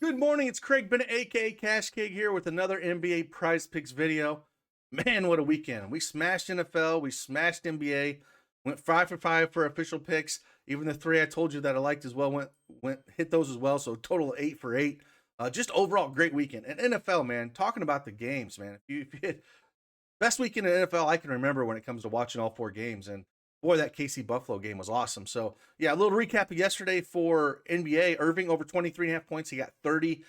Good morning, it's Craig Bennett, aka CashKeg here with another NBA PrizePicks video. Man, what a weekend. We smashed NFL, we smashed NBA, went 5 for 5 for official picks. Even the 3 I told you that I liked as well went hit those as well, so total of 8 for 8. Just overall great weekend. And NFL, man, talking about the games, man. If you hit best weekend in NFL I can remember when it comes to watching all 4 games, and boy, that KC Buffalo game was awesome. So, yeah, a little recap of yesterday for NBA. Irving over 23.5 points. He got 30.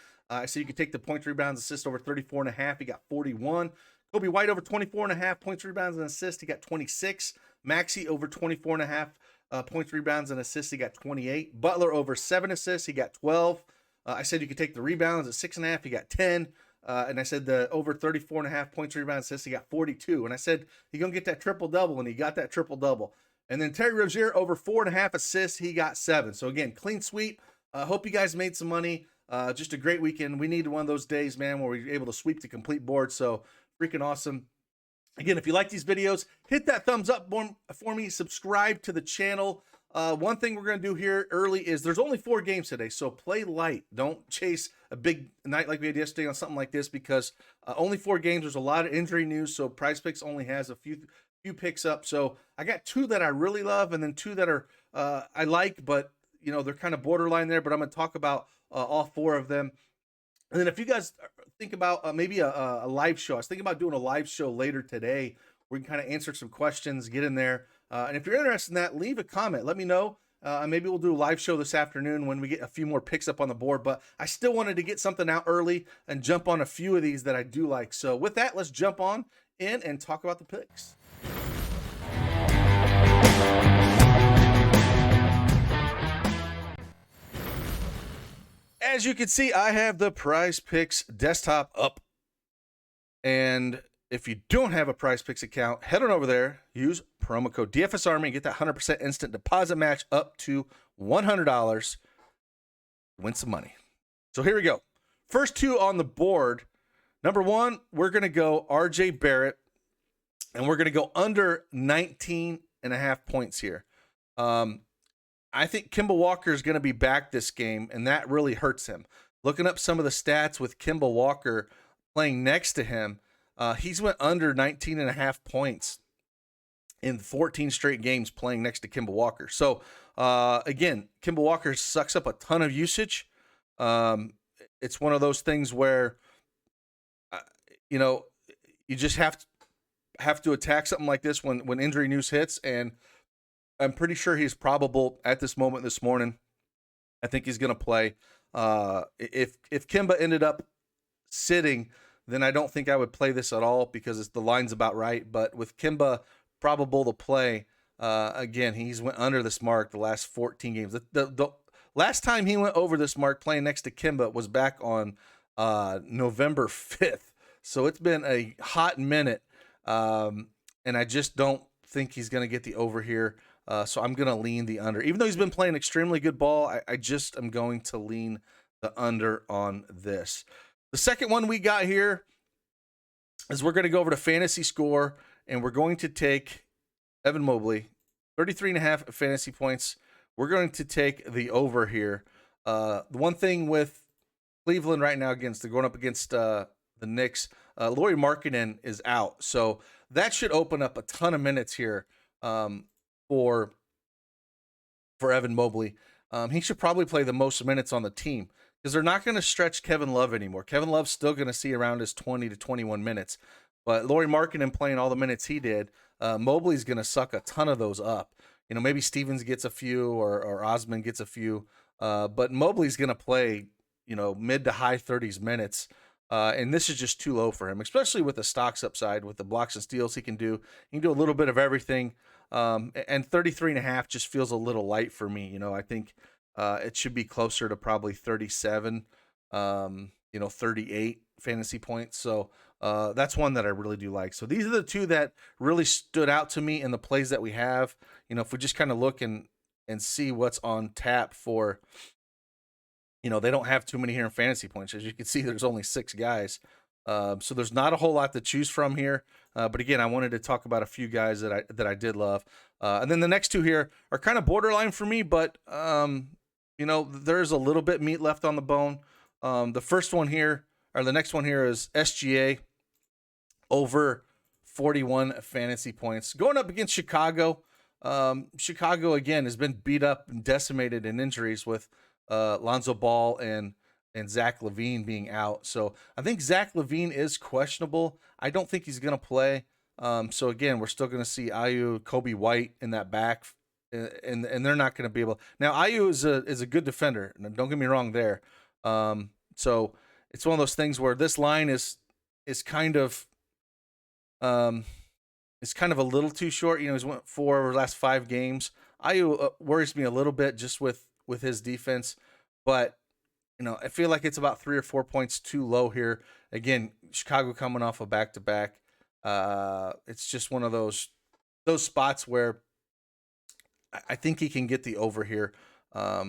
So you could take the points, rebounds, assists over 34.5. He got 41. Kobe White over 24.5 points, rebounds, and assists. He got 26. Maxey over 24.5 points, rebounds, and assists. He got 28. Butler over 7 assists. He got 12. I said you could take the rebounds at 6.5. He got 10. And I said the over 34.5 points, rebounds, assists. He got 42. And I said he's going to get that triple-double, and he got that triple-double. And then Terry Rozier over 4.5 assists. He got 7. So again, clean sweep. Hope you guys made some money. Just a great weekend. We needed one of those days, man, where we were able to sweep the complete board. So freaking awesome. Again, if you like these videos, hit that thumbs up for me. Subscribe to the channel. One thing we're going to do here early is there's only 4 games today, so play light. Don't chase a big night like we had yesterday on something like this, because only 4 games. There's a lot of injury news, so PrizePicks only has a few picks up. So I got 2 that I really love, and then 2 that are I like, but you know, they're kind of borderline there. But I'm going to talk about all 4 of them. And then if you guys think about maybe a live show, I was thinking about doing a live show later today where we can kind of answer some questions, get in there. And if you're interested in that, leave a comment. Let me know. Maybe we'll do a live show this afternoon when we get a few more picks up on the board. But I still wanted to get something out early and jump on a few of these that I do like. So with that, let's jump on in and talk about the picks. As you can see, I have the PrizePicks desktop up. And if you don't have a PrizePicks account, head on over there, use promo code DFSArmy, and get that 100% instant deposit match up to $100. Win some money. So here we go. First 2 on the board. Number 1, we're going to go RJ Barrett, and we're going to go under 19.5 points here. I think Kemba Walker is going to be back this game, and that really hurts him. Looking up some of the stats with Kemba Walker playing next to him, he's went under 19.5 points in 14 straight games playing next to Kemba Walker. So, again, Kemba Walker sucks up a ton of usage. It's one of those things where, you know, you just have to attack something like this when injury news hits, and I'm pretty sure he's probable at this moment this morning. I think he's going to play. If Kemba ended up sitting, then I don't think I would play this at all because the line's about right. But with Kemba probable to play, again, he's went under this mark the last 14 games. The last time he went over this mark playing next to Kemba was back on November 5th. So it's been a hot minute, and I just don't think he's going to get the over here. So I'm going to lean the under. Even though he's been playing extremely good ball, I just am going to lean the under on this. The second one we got here is we're going to go over to Fantasy Score, and we're going to take Evan Mobley, 33.5 fantasy points. We're going to take the over here. The one thing with Cleveland right now they're going up against the Knicks. Lauri Markkanen is out, so that should open up a ton of minutes here for Evan Mobley. He should probably play the most minutes on the team because they're not going to stretch Kevin Love anymore. Kevin Love's still going to see around his 20 to 21 minutes. But Lauri Markkanen playing all the minutes he did, Mobley's going to suck a ton of those up. You know, maybe Stevens gets a few or Osman gets a few. But Mobley's going to play, you know, mid to high 30s minutes. And this is just too low for him, especially with the stocks upside, with the blocks and steals he can do. He can do a little bit of everything. And 33.5 just feels a little light for me. You know, I think it should be closer to probably 37, 38 fantasy points. So that's one that I really do like. So these are the 2 that really stood out to me in the plays that we have. You know, if we just kind of look and see what's on tap for, you know, they don't have too many here in fantasy points. As you can see, there's only 6 guys. So there's not a whole lot to choose from here. But again, I wanted to talk about a few guys that I did love. And then the next 2 here are kind of borderline for me, but you know, there's a little bit meat left on the bone. The first one here, or the next one here, is SGA over 41 fantasy points. Going up against Chicago. Chicago, again, has been beat up and decimated in injuries with Lonzo Ball and Zach LaVine being out. So I think Zach LaVine is questionable. I don't think he's going to play. So again, we're still going to see Ayu, Kobe White in that back, and they're not going to be able. Now Ayu is a good defender. Don't get me wrong there. So it's one of those things where this line is kind of it's kind of a little too short. You know, he's went 4 over the last 5 games. Ayu worries me a little bit just with his defense, but you know, I feel like it's about 3 or 4 points too low here. Again, Chicago coming off a back-to-back. It's just one of those spots where I think he can get the over here.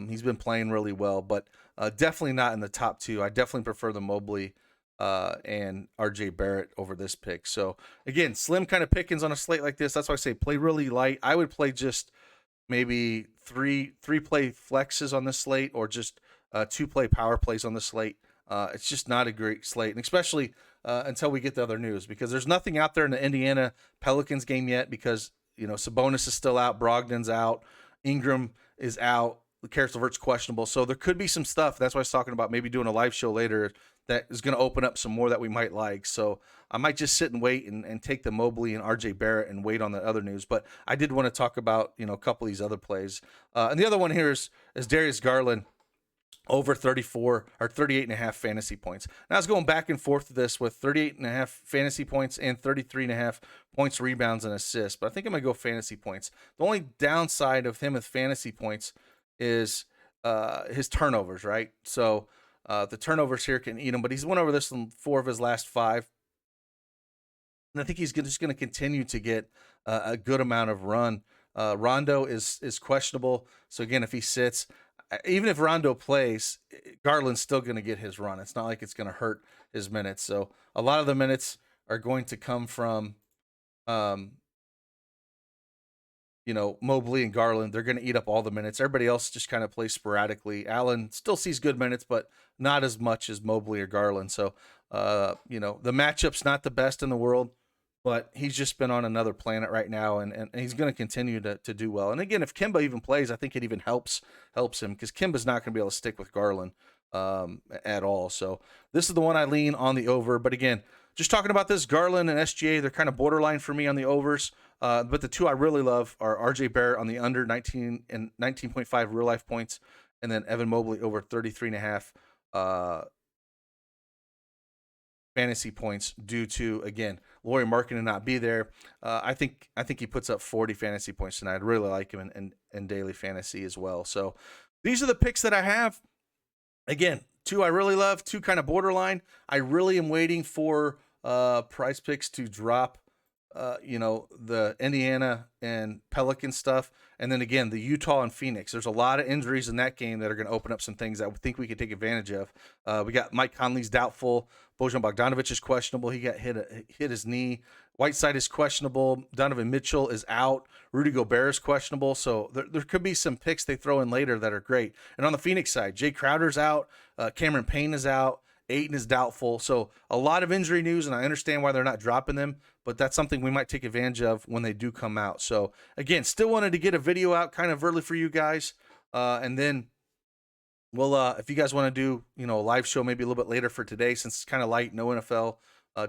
He's been playing really well, but definitely not in the top 2. I definitely prefer the Mobley and RJ Barrett over this pick. So again, slim kind of pickings on a slate like this. That's why I say play really light. I would play just maybe three play flexes on this slate, or just 2 play power plays on the slate. It's just not a great slate, and especially until we get the other news, because there's nothing out there in the Indiana Pelicans game yet, because you know Sabonis is still out, Brogdon's out, Ingram is out, Karis LeVert's questionable. So there could be some stuff. That's why I was talking about maybe doing a live show later that is going to open up some more that we might like. So I might just sit and wait and take the Mobley and RJ Barrett and wait on the other news. But I did want to talk about, you know, a couple of these other plays. And the other one here is Darius Garland over 34 or 38.5 fantasy points. Now I was going back and forth with this with 38.5 fantasy points and 33.5 points, rebounds, and assists. But I think I'm going to go fantasy points. The only downside of him with fantasy points is his turnovers, right? So the turnovers here can eat him, but he's went over this in 4 of his last 5. And I think he's just going to continue to get a good amount of run. Rondo is questionable. So again, if he sits, even if Rondo plays, Garland's still going to get his run. It's not like it's going to hurt his minutes. So a lot of the minutes are going to come from, you know, Mobley and Garland. They're going to eat up all the minutes. Everybody else just kind of plays sporadically. Allen still sees good minutes, but not as much as Mobley or Garland. So, you know, the matchup's not the best in the world, but he's just been on another planet right now, and he's going to continue to do well. And again, if Kemba even plays, I think it even helps him, because Kemba's not going to be able to stick with Garland at all. So this is the one I lean on the over. But again, just talking about this, Garland and SGA, they're kind of borderline for me on the overs. But the 2 I really love are RJ Barrett on the under 19 and 19.5 real life points, and then Evan Mobley over 33.5 fantasy points, due to, again, Lauri Markkanen not be there. I think he puts up 40 fantasy points tonight. I really like him in daily fantasy as well. So these are the picks that I have. Again, 2 I really love, 2 kind of borderline. I really am waiting for PrizePicks to drop you know, the Indiana and Pelican stuff. And then again, the Utah and Phoenix. There's a lot of injuries in that game that are going to open up some things that I think we could take advantage of. We got Mike Conley's doubtful. Bojan Bogdanovic is questionable. He got hit his knee. Whiteside is questionable. Donovan Mitchell is out. Rudy Gobert is questionable. So there could be some picks they throw in later that are great. And on the Phoenix side, Jay Crowder's out. Cameron Payne is out. Ayton is doubtful. So a lot of injury news, and I understand why they're not dropping them, but that's something we might take advantage of when they do come out. So again, still wanted to get a video out kind of early for you guys. And then we'll, if you guys want to do, you know, a live show maybe a little bit later for today, since it's kind of light, no NFL,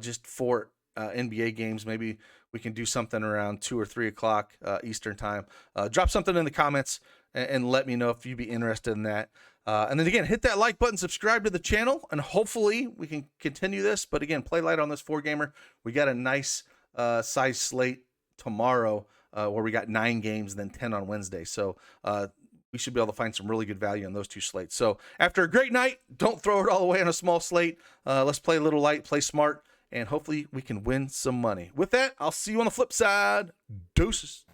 just 4 NBA games, maybe we can do something around 2 or 3 o'clock Eastern time. Drop something in the comments and let me know if you'd be interested in that. And then again, hit that like button, subscribe to the channel, and hopefully we can continue this. But again, play light on this 4-gamer. We got a nice size slate tomorrow where we got 9 games and then 10 on Wednesday. So we should be able to find some really good value on those 2 slates. So after a great night, don't throw it all away on a small slate. Let's play a little light, play smart, and hopefully we can win some money. With that, I'll see you on the flip side. Deuces.